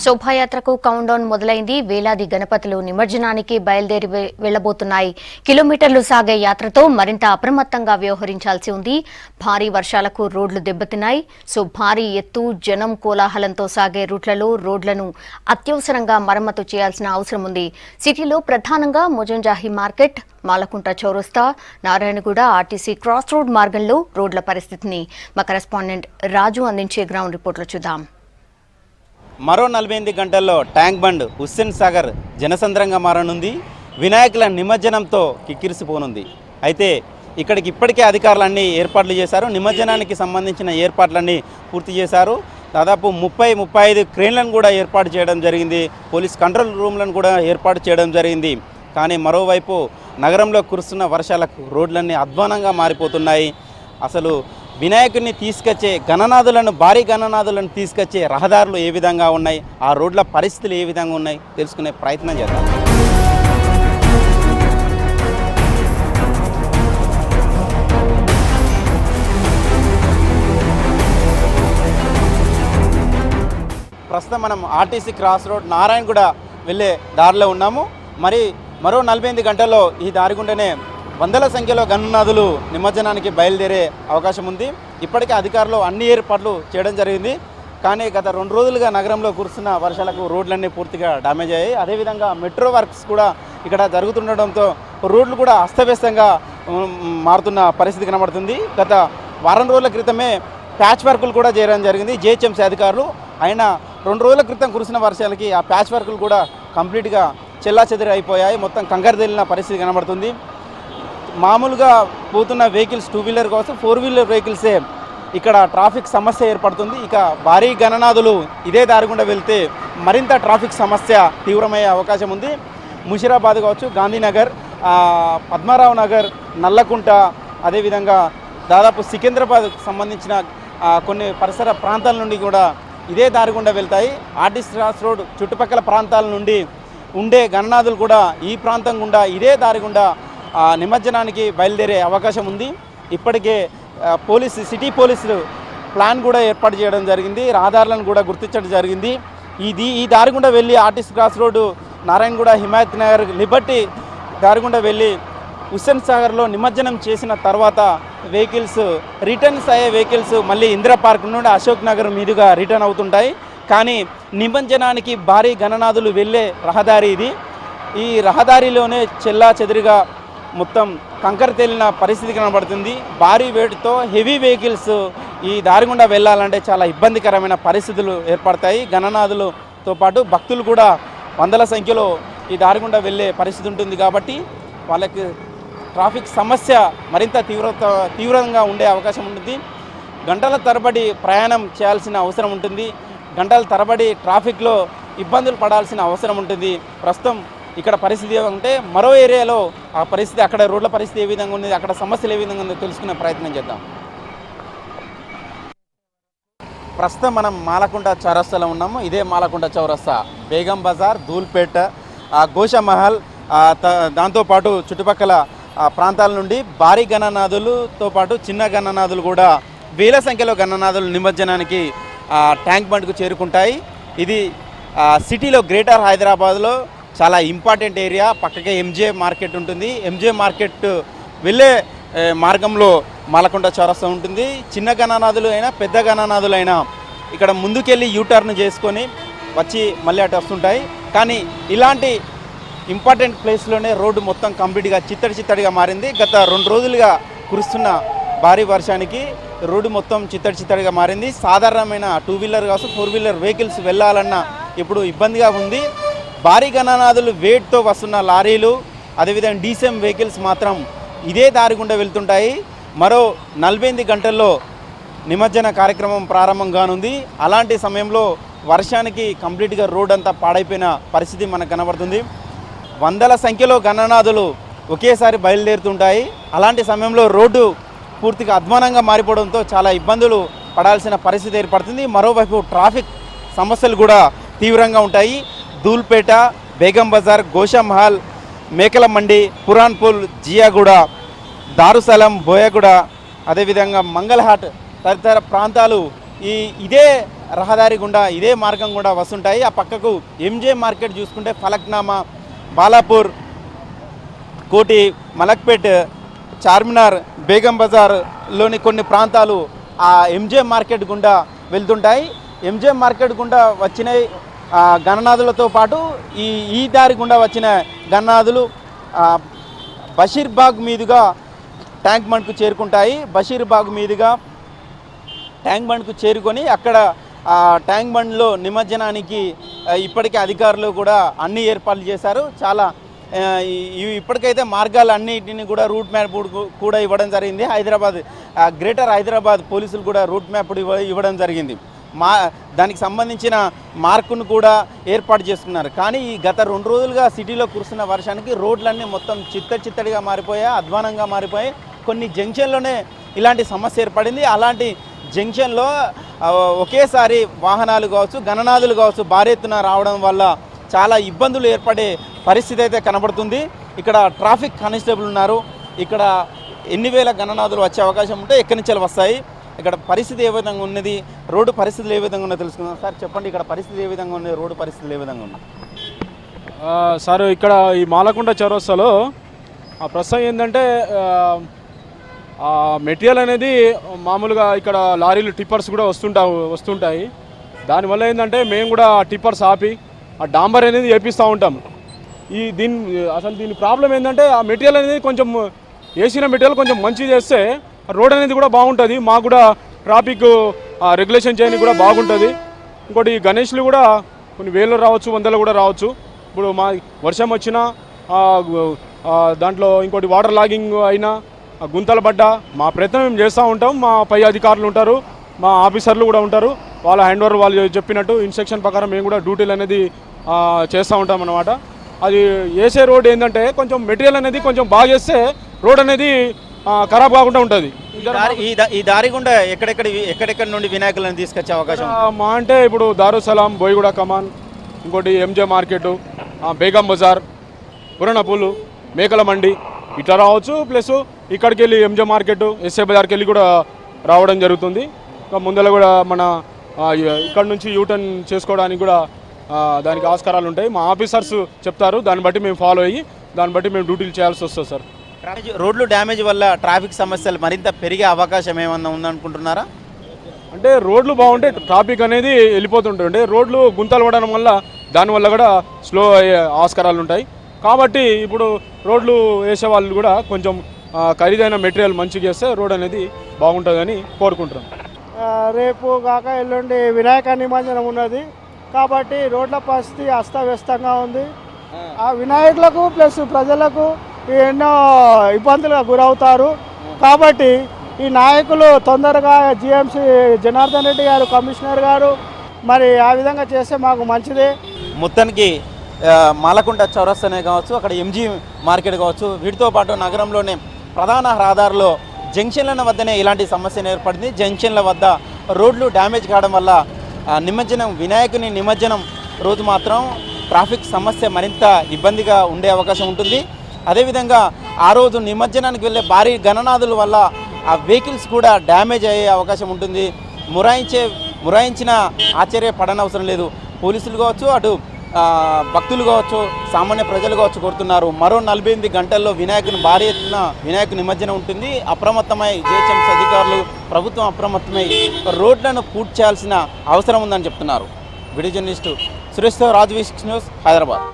శోభాయాత్రకు count down మొదలైంది. వేలాది గణపతులు నిమజ్జనానికి బయలుదేరి వెళ్లబోతున్నాయి. కిలోమీటర్లు సాగే యాత్రతో మరింత అప్రమత్తంగా వ్యవహరించాల్సి ఉంది. భారీ వర్షాలకు రోడ్లు దెబ్బతిన్నాయి. భారీ ఎత్తు జనం కోలాహలంతో సాగే రూట్లలో రోడ్లను అత్యవసరంగా మరమ్మతు చేయాల్సిన అవసరం ఉంది. సిటీలో ప్రధానంగా మొజంజాహి మార్కెట్, మాలకుంట చౌరస్తా, నారాయణగూడ, ఆర్టీసీ క్రాస్ రోడ్ మార్గంలో రోడ్ల పరిస్థితిని మా కరెస్పాండెంట్ రాజు అందించే గ్రౌండ్ రిపోర్ట్లో చూద్దాం. మరో 48 గంటల్లో ట్యాంక్ బండ్ హుస్సేన్ సాగర్ జనసంద్రంగా మారనుంది. వినాయకుల నిమజ్జనంతో కిక్కిరిసిపోనుంది. అయితే ఇక్కడికి ఇప్పటికే అధికారులన్నీ ఏర్పాట్లు చేశారు. నిమజ్జనానికి సంబంధించిన ఏర్పాట్లన్నీ పూర్తి చేశారు. దాదాపు 30-35 క్రేన్లను కూడా ఏర్పాటు చేయడం జరిగింది. పోలీస్ కంట్రోల్ రూమ్లను కూడా ఏర్పాటు చేయడం జరిగింది. కానీ మరోవైపు నగరంలో కురుస్తున్న వర్షాలకు రోడ్లన్నీ అధ్వానంగా మారిపోతున్నాయి. అసలు వినాయకుడిని తీసుకొచ్చే భారీ గణనాథులను తీసుకొచ్చే రహదారులు ఏ విధంగా ఉన్నాయి, ఆ రోడ్ల పరిస్థితులు ఏ విధంగా ఉన్నాయి తెలుసుకునే ప్రయత్నం చేద్దాం. ప్రస్తుతం మనం ఆర్టీసీ క్రాస్ రోడ్ నారాయణగూడ వెళ్ళే దారిలో ఉన్నాము. మరో 48 గంటల్లో ఈ దారి గుండెనే వందల సంఖ్యలో గణనాథులు నిమజ్జనానికి బయలుదేరే అవకాశం ఉంది. ఇప్పటికే అధికారులు అన్ని ఏర్పాట్లు చేయడం జరిగింది. కానీ గత 2 రోజులుగా నగరంలో కురుస్తున్న వర్షాలకు రోడ్లన్నీ పూర్తిగా డ్యామేజ్ అయ్యాయి. అదేవిధంగా మెట్రో వర్క్స్ కూడా ఇక్కడ జరుగుతుండడంతో రోడ్లు కూడా అస్తవ్యస్తంగా మారుతున్న పరిస్థితి కనబడుతుంది. గత వారం రోజుల క్రితమే ప్యాచ్ వర్కులు కూడా చేయడం జరిగింది జిహెచ్ఎంసీ అధికారులు. అయినా 2 రోజుల క్రితం కురిసిన వర్షాలకి ఆ ప్యాచ్ వర్కులు కూడా కంప్లీట్గా చెల్లాచెదరి అయిపోయాయి. మొత్తం కంకరదెల్లిన పరిస్థితి కనబడుతుంది. మామూలుగా పోతున్న వెహికల్స్ 2 వీలర్ కోసం 4 వీలర్ వెహికల్సే ఇక్కడ ట్రాఫిక్ సమస్య ఏర్పడుతుంది. ఇక భారీ గణనాథులు ఇదే దారి గుండా వెళ్తే మరింత ట్రాఫిక్ సమస్య తీవ్రమయ్యే అవకాశం ఉంది. ముషిరాబాద్ కావచ్చు, గాంధీనగర్, పద్మారావు నగర్, నల్లకుంట, అదేవిధంగా దాదాపు సికింద్రాబాద్కు సంబంధించిన కొన్ని పరిసర ప్రాంతాల నుండి కూడా ఇదే దారి గుండా వెళ్తాయి. ఆర్టీసీ క్రాస్ రోడ్ చుట్టుపక్కల ప్రాంతాల నుండి ఉండే గణనాథులు కూడా ఈ ప్రాంతం గుండా ఇదే దారి గుండా నిమజ్జనానికి బయలుదేరే అవకాశం ఉంది. ఇప్పటికే సిటీ పోలీసులు ప్లాన్ కూడా ఏర్పాటు చేయడం జరిగింది. రహదారులను కూడా గుర్తించడం జరిగింది. ఈ దారి గుండా వెళ్ళి RTC cross road, Narayanaguda, Himayat Nagar, Liberty దారి గుండా వెళ్ళి హుస్సేన్ సాగర్లో నిమజ్జనం చేసిన తర్వాత రిటర్న్స్ అయ్యే వెహికల్స్ మళ్ళీ ఇందిరా పార్క్ నుండి అశోక్ నగర్ మీదుగా రిటర్న్ అవుతుంటాయి. కానీ నిమజ్జనానికి భారీ గణనాథులు వెళ్ళే రహదారి ఇది. ఈ రహదారిలోనే చెల్లా చెదురుగా మొత్తం కంకర తేలిన పరిస్థితి కనబడుతుంది. భారీ వెయిట్తో హెవీ వెహికల్స్ ఈ దారి గుండా వెళ్ళాలంటే చాలా ఇబ్బందికరమైన పరిస్థితులు ఏర్పడతాయి. గణనాథులతో పాటు భక్తులు కూడా వందల సంఖ్యలో ఈ దారి గుండా వెళ్ళే పరిస్థితి ఉంటుంది. కాబట్టి వాళ్ళకి ట్రాఫిక్ సమస్య మరింత తీవ్రంగా ఉండే అవకాశం ఉంటుంది. గంటల తరబడి ప్రయాణం చేయాల్సిన అవసరం ఉంటుంది. గంటల తరబడి ట్రాఫిక్లో ఇబ్బందులు పడాల్సిన అవసరం ఉంటుంది. ప్రస్తుతం ఇక్కడ పరిస్థితి ఏమంటే మరో ఏరియాలో ఆ పరిస్థితి, అక్కడ రోడ్ల పరిస్థితి ఏ విధంగా ఉంది, అక్కడ సమస్యలు ఏ విధంగా ఉందో తెలుసుకునే ప్రయత్నం చేద్దాం. ప్రస్తుతం మనం మాలకుంట చౌరస్తాలో ఉన్నాము. ఇదే మాలకుంట చౌరస్తా, బేగం బజార్, ధూల్పేట, గోషామహల్, దాంతోపాటు చుట్టుపక్కల ప్రాంతాల నుండి భారీ గణనాథులతో పాటు చిన్న గణనాథులు కూడా వేల సంఖ్యలో గణనాథులు నిమజ్జనానికి ట్యాంక్ బండ్కు చేరుకుంటాయి. ఇది సిటీలో గ్రేటర్ హైదరాబాద్లో చాలా ఇంపార్టెంట్ ఏరియా. పక్కకే ఎంజే మార్కెట్ ఉంటుంది. ఎంజే మార్కెట్ వెళ్ళే మార్గంలో మాలకుంట చౌరస్తా ఉంటుంది. చిన్న గణనాథులు అయినా పెద్ద గణనాథులు అయినా ఇక్కడ ముందుకెళ్ళి యూటర్న్ చేసుకొని వచ్చి మళ్ళీ అటు వస్తుంటాయి. కానీ ఇలాంటి ఇంపార్టెంట్ ప్లేస్లోనే రోడ్డు మొత్తం కంప్లీట్గా చిత్తడిగా మారింది. గత 2 రోజులుగా కురుస్తున్న భారీ వర్షానికి రోడ్డు మొత్తం చిత్తడిగా మారింది. సాధారణమైన 2 వీలర్ కావచ్చు 4 వీలర్ వెహికల్స్ వెళ్ళాలన్నా ఇప్పుడు ఇబ్బందిగా ఉంది. భారీ గణనాథులు వెయిట్తో వస్తున్న లారీలు, అదేవిధంగా డీసీఎం వెహికల్స్ మాత్రం ఇదే దారి గుండా వెళ్తుంటాయి. మరో 48 గంటల్లో నిమజ్జన కార్యక్రమం ప్రారంభం కానుంది. అలాంటి సమయంలో వర్షానికి కంప్లీట్గా రోడ్ అంతా పాడైపోయిన పరిస్థితి మనకు కనబడుతుంది. వందల సంఖ్యలో గణనాథులు ఒకేసారి బయలుదేరుతుంటాయి. అలాంటి సమయంలో రోడ్డు పూర్తిగా అధ్వానంగా మారిపోవడంతో చాలా ఇబ్బందులు పడాల్సిన పరిస్థితి ఏర్పడుతుంది. మరోవైపు ట్రాఫిక్ సమస్యలు కూడా తీవ్రంగా ఉంటాయి. ధూల్పేట, బేగం బజార్, గోషామహల్, మేకల మండి, పురాన్పూల్, జియాగూడ, దారుసలం, బోయగూడ, అదేవిధంగా మంగళహాట్ తదితర ప్రాంతాలు ఇదే రహదారి గుండా ఇదే మార్గం కూడా వస్తుంటాయి. ఆ పక్కకు ఎంజే మార్కెట్ చూసుకుంటే ఫలక్నామా, బాలాపూర్, కోటి, మలక్పేట్, చార్మినార్, బేగం బజార్లోని కొన్ని ప్రాంతాలు ఆ ఎంజే మార్కెట్ గుండా వెళ్తుంటాయి. ఎంజే మార్కెట్ గుండా వచ్చిన గణనాథులతో పాటు ఈ దారి గుండా వచ్చిన గణనాథులు బషీర్బాగ్ మీదుగా ట్యాంక్ బండ్కు చేరుకుంటాయి. బషీర్బాగ్ మీదుగా ట్యాంక్ బండ్కు చేరుకొని అక్కడ ట్యాంక్ బండ్లో నిమజ్జనానికి ఇప్పటికే అధికారులు కూడా అన్ని ఏర్పాట్లు చేశారు. చాలా ఇప్పటికైతే మార్గాలు అన్నిటిని కూడా రూట్ మ్యాప్ కూడా ఇవ్వడం జరిగింది. గ్రేటర్ హైదరాబాద్ పోలీసులు కూడా రూట్ మ్యాప్ ఇవ్వడం జరిగింది. దానికి సంబంధించిన మార్కును కూడా ఏర్పాటు చేసుకున్నారు. కానీ ఈ గత 2 రోజులుగా సిటీలో కురుస్తున్న వర్షానికి రోడ్లన్నీ మొత్తం చిత్తడిగా మారిపోయాయి, అధ్వానంగా మారిపోయాయి. కొన్ని జంక్షన్లోనే ఇలాంటి సమస్య ఏర్పడింది. అలాంటి జంక్షన్లో ఒకేసారి వాహనాలు కావచ్చు, గణనాథులు కావచ్చు భారీ ఎత్తున రావడం వల్ల చాలా ఇబ్బందులు ఏర్పడే పరిస్థితి అయితే కనబడుతుంది. ఇక్కడ ట్రాఫిక్ కానిస్టేబుల్ ఉన్నారు. ఇక్కడ ఎన్ని వేల గణనాథులు వచ్చే అవకాశం ఉంటే ఎక్కడి నుంచి వస్తాయి, ఇక్కడ పరిస్థితి ఏ విధంగా ఉన్నది, రోడ్డు పరిస్థితులు ఏ విధంగా ఉన్నదో తెలుసుకుందాం. సార్ చెప్పండి, ఇక్కడ పరిస్థితి ఏ విధంగా ఉంది, రోడ్డు పరిస్థితులు ఏ విధంగా ఉన్నాయి? సార్ ఇక్కడ ఈ మాలకొండ చౌరస్తాలో ప్రస్తుతం ఏంటంటే మెటీరియల్ అనేది మామూలుగా ఇక్కడ లారీలు టిప్పర్స్ కూడా వస్తుంటాయి. దానివల్ల ఏంటంటే మేము కూడా టిప్పర్స్ ఆపి ఆ డాంబర్ అనేది వేపిస్తూ ఉంటాం. దీని ప్రాబ్లం ఏంటంటే ఆ మెటీరియల్ అనేది కొంచెం వేసిన మెటీరియల్ కొంచెం మంచిగా చేస్తే రోడ్ అనేది కూడా బాగుంటుంది. మాకు కూడా ట్రాఫిక్ రెగ్యులేషన్ చేయడానికి కూడా బాగుంటుంది. ఇంకోటి గణేష్లు కూడా కొన్ని వేలు రావచ్చు, వందలు కూడా రావచ్చు. ఇప్పుడు మా వర్షం వచ్చినా దాంట్లో ఇంకోటి వాటర్ లాగింగ్ అయినా గుంతలు పడ్డా మా ప్రయత్నం మేము చేస్తూ ఉంటాం. మా పై అధికారులు ఉంటారు, మా ఆఫీసర్లు కూడా ఉంటారు. వాళ్ళ హ్యాండ్ ఓవర్ వాళ్ళు చెప్పినట్టు ఇన్స్ట్రక్షన్ ప్రకారం మేము కూడా డ్యూటీలు అనేది చేస్తూ ఉంటాం అన్నమాట. అది వేసే రోడ్ ఏంటంటే కొంచెం మెటీరియల్ అనేది కొంచెం బాగా చేస్తే రోడ్ అనేది ఖరాబ్ కాకుండా ఉంటుంది. ఈ దారి గుండా ఎక్కడెక్కడ నుండి వినాయకులను తీసుకొచ్చే అవకాశం మా అంటే ఇప్పుడు దారుసలాం, బోయిగూడ కమాన్, ఇంకోటి ఎంజే మార్కెట్, బేగం బజార్, పురణపూలు, మేకల మండి ఇట్లా రావచ్చు. ప్లస్ ఇక్కడికి వెళ్ళి ఎంజే మార్కెట్, ఎస్ఏ బజార్కి వెళ్ళి కూడా రావడం జరుగుతుంది. ముందర కూడా మన ఇక్కడ నుంచి యూటర్న్ చేసుకోవడానికి కూడా దానికి ఆస్కారాలు ఉంటాయి. మా ఆఫీసర్స్ చెప్తారు, దాన్ని బట్టి మేము ఫాలో అయ్యి దాన్ని బట్టి మేము డ్యూటీలు చేయాల్సి వస్తుంది సార్. రోడ్లు డ్యామేజ్ వల్ల ట్రాఫిక్ సమస్యలు మరింత పెరిగే అవకాశం ఏమన్నా ఉందనుకుంటున్నారా? అంటే రోడ్లు బాగుంటే ట్రాఫిక్ అనేది వెళ్ళిపోతుంటుంది. రోడ్లు గుంతలు పడడం వల్ల దానివల్ల కూడా స్లో అయ్యే ఆస్కారాలు ఉంటాయి. కాబట్టి ఇప్పుడు రోడ్లు వేసే వాళ్ళు కూడా కొంచెం ఖరీదైన మెటీరియల్ మంచిగా చేస్తే రోడ్ అనేది బాగుంటుందని కోరుకుంటున్నాం. రేపు కాక ఎల్లుండి వినాయక నిమజ్జనం ఉన్నది కాబట్టి రోడ్ల పరిస్థితి అస్తవ్యస్తంగా ఉంది. ఆ వినాయకులకు ప్లస్ ప్రజలకు ఎన్నో ఇబ్బందులకు గురవుతారు. కాబట్టి ఈ నాయకులు తొందరగా జిఎంసీ జనార్దన్ రెడ్డి గారు, కమిషనర్ గారు మరి ఆ విధంగా చేస్తే మాకు మంచిదే. మొత్తానికి మాలకొండ చౌరస్తానే కావచ్చు, అక్కడ ఎంజీ మార్కెట్ కావచ్చు, వీటితో పాటు నగరంలోనే ప్రధాన రహదారిలో జంక్షన్ల వద్దనే ఇలాంటి సమస్య ఏర్పడింది. జంక్షన్ల వద్ద రోడ్లు డ్యామేజ్ కావడం వల్ల వినాయకుని నిమజ్జనం రోజు మాత్రం ట్రాఫిక్ సమస్య మరింత ఇబ్బందిగా ఉండే అవకాశం ఉంటుంది. అదేవిధంగా ఆ రోజు నిమజ్జనానికి వెళ్ళే భారీ గణనాథుల వల్ల ఆ వెహికల్స్ కూడా డ్యామేజ్ అయ్యే అవకాశం ఉంటుంది. మురాయించిన ఆశ్చర్యపడనవసరం లేదు. పోలీసులు కావచ్చు, అటు భక్తులు కావచ్చు, సామాన్య ప్రజలు కావచ్చు కోరుతున్నారు. మరో 48 గంటల్లో భారీ ఎత్తున వినాయక నిమజ్జనం ఉంటుంది. అప్రమత్తమై జిహెచ్ఎంసీ అధికారులు, ప్రభుత్వం అప్రమత్తమై రోడ్లను పూర్తి చేయాల్సిన అవసరం ఉందని చెప్తున్నారు. వీడియో జర్నలిస్టు సురేష్తో రాజు న్యూస్, హైదరాబాద్.